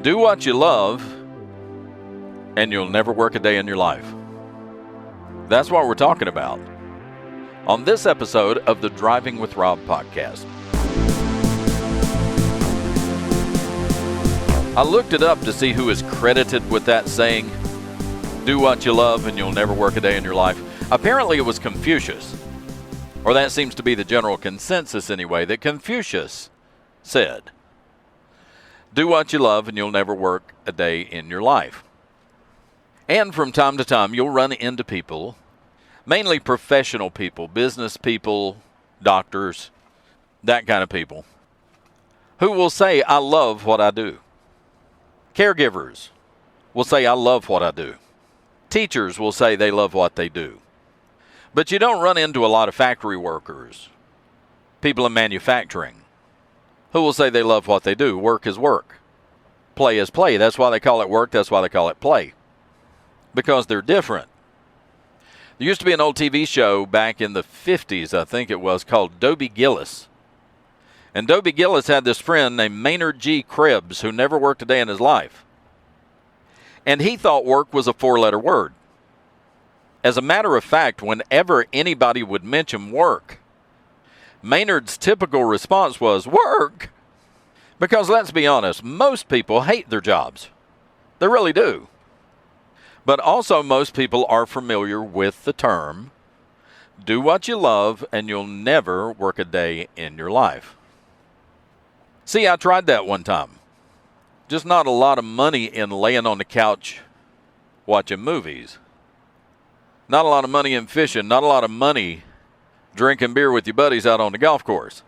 Do what you love, and you'll never work a day in your life. That's what we're talking about on this episode of the Driving with Rob podcast. I looked it up to see who is credited with that saying, do what you love and you'll never work a day in your life. Apparently it was Confucius, or that seems to be the general consensus anyway, that Confucius said, do what you love and you'll never work a day in your life. And from time to time, you'll run into people, mainly professional people, business people, doctors, that kind of people, who will say, I love what I do. Caregivers will say, I love what I do. Teachers will say they love what they do. But you don't run into a lot of factory workers, people in manufacturing, who will say they love what they do. Work is work. Play is play. That's why they call it work. That's why they call it play. Because they're different. There used to be an old TV show back in the 50s, I think it was, called Dobie Gillis. And Dobie Gillis had this friend named Maynard G. Krebs who never worked a day in his life. And he thought work was a four-letter word. As a matter of fact, whenever anybody would mention work, Maynard's typical response was, work? Because let's be honest, most people hate their jobs. They really do. But also most people are familiar with the term, do what you love and you'll never work a day in your life. See, I tried that one time. Just not a lot of money in laying on the couch watching movies. Not a lot of money in fishing. Not a lot of money drinking beer with your buddies out on the golf course.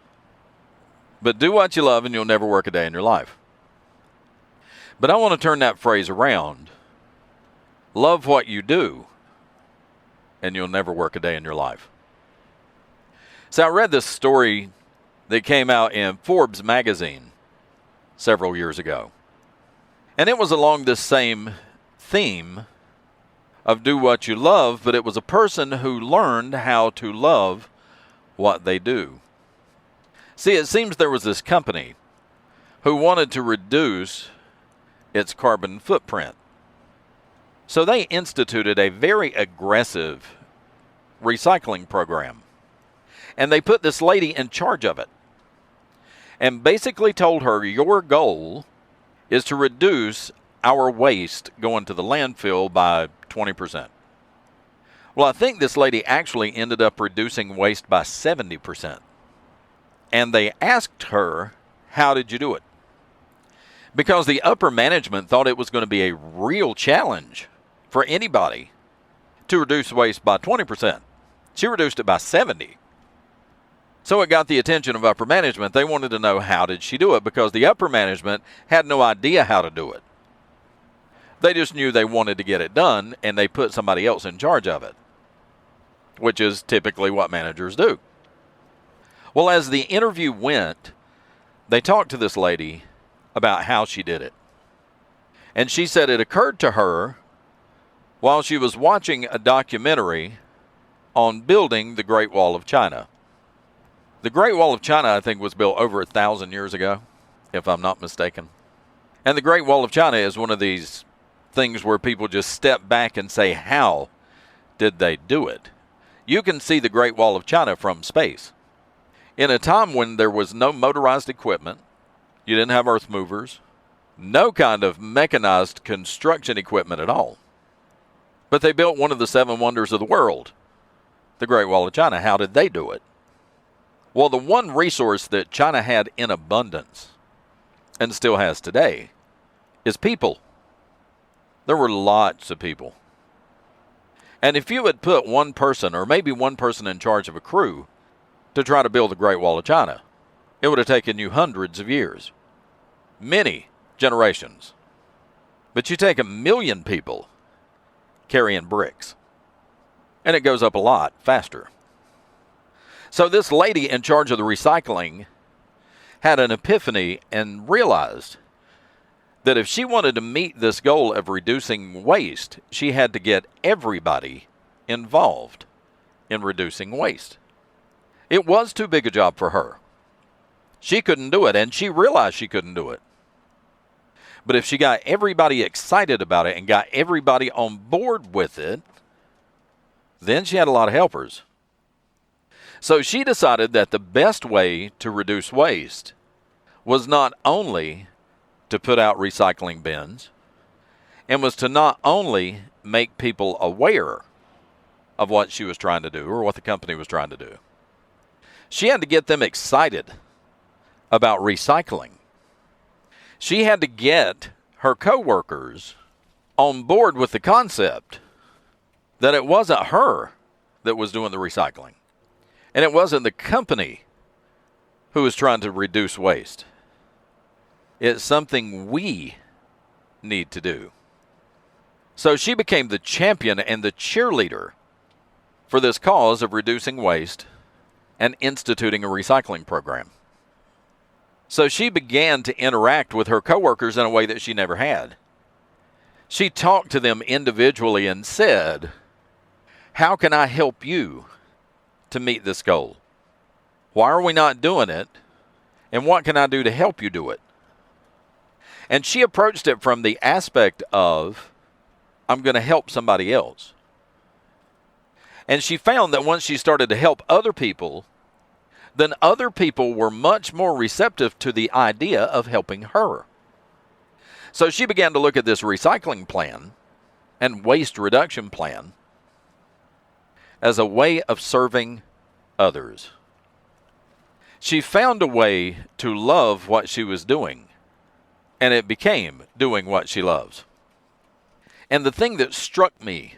But do what you love and you'll never work a day in your life. But I want to turn that phrase around. Love what you do and you'll never work a day in your life. So I read this story that came out in Forbes magazine several years ago. And it was along this same theme of do what you love, but it was a person who learned how to love what they do. See, it seems there was this company who wanted to reduce its carbon footprint. So they instituted a very aggressive recycling program. And they put this lady in charge of it. And basically told her, your goal is to reduce our waste going to the landfill by 20%. Well, I think this lady actually ended up reducing waste by 70%. And they asked her, how did you do it? Because the upper management thought it was going to be a real challenge for anybody to reduce waste by 20%. She reduced it by 70%. So it got the attention of upper management. They wanted to know, how did she do it? Because the upper management had no idea how to do it. They just knew they wanted to get it done, and they put somebody else in charge of it, which is typically what managers do. Well, as the interview went, they talked to this lady about how she did it. And she said it occurred to her while she was watching a documentary on building the Great Wall of China. The Great Wall of China, I think, was built over 1,000 years ago, if I'm not mistaken. And the Great Wall of China is one of these things where people just step back and say, how did they do it? You can see the Great Wall of China from space. In a time when there was no motorized equipment, you didn't have earth movers, no kind of mechanized construction equipment at all. But they built one of the 7 wonders of the world, the Great Wall of China. How did they do it? Well, the one resource that China had in abundance, and still has today, is people. There were lots of people. And if you had put one person, or maybe one person in charge of a crew, to try to build the Great Wall of China, it would have taken you hundreds of years. Many generations. But you take 1 million people carrying bricks, and it goes up a lot faster. So this lady in charge of the recycling had an epiphany and realized that if she wanted to meet this goal of reducing waste, she had to get everybody involved in reducing waste. It was too big a job for her. She couldn't do it, and she realized she couldn't do it. But if she got everybody excited about it and got everybody on board with it, then she had a lot of helpers. So she decided that the best way to reduce waste was not only to put out recycling bins, and was to not only make people aware of what she was trying to do or what the company was trying to do. She had to get them excited about recycling. She had to get her coworkers on board with the concept that it wasn't her that was doing the recycling, and it wasn't the company who was trying to reduce waste. It's something we need to do. So she became the champion and the cheerleader for this cause of reducing waste and instituting a recycling program. So she began to interact with her coworkers in a way that she never had. She talked to them individually and said, "How can I help you to meet this goal? Why are we not doing it? And what can I do to help you do it?" And she approached it from the aspect of, I'm going to help somebody else. And she found that once she started to help other people, then other people were much more receptive to the idea of helping her. So she began to look at this recycling plan and waste reduction plan as a way of serving others. She found a way to love what she was doing, and it became doing what she loves. And the thing that struck me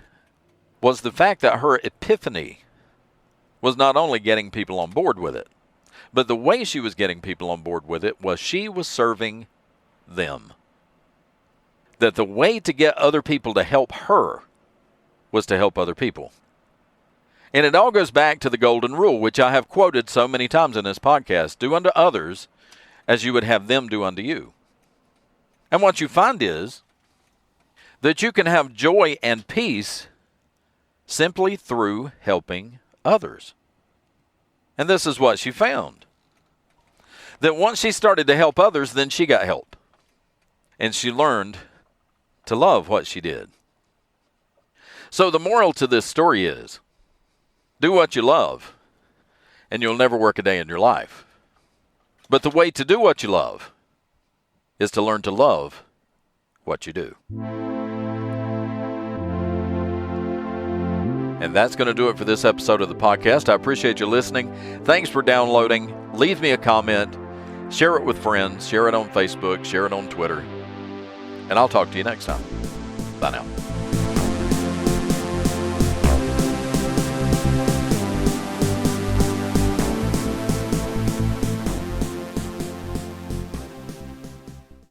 was the fact that her epiphany was not only getting people on board with it, but the way she was getting people on board with it was she was serving them. That the way to get other people to help her was to help other people. And it all goes back to the golden rule, which I have quoted so many times in this podcast: do unto others as you would have them do unto you. And what you find is that you can have joy and peace simply through helping others. And this is what she found. That once she started to help others, then she got help. And she learned to love what she did. So the moral to this story is, do what you love, and you'll never work a day in your life. But the way to do what you love is to learn to love what you do. And that's going to do it for this episode of the podcast. I appreciate you listening. Thanks for downloading. Leave me a comment. Share it with friends. Share it on Facebook. Share it on Twitter. And I'll talk to you next time. Bye now.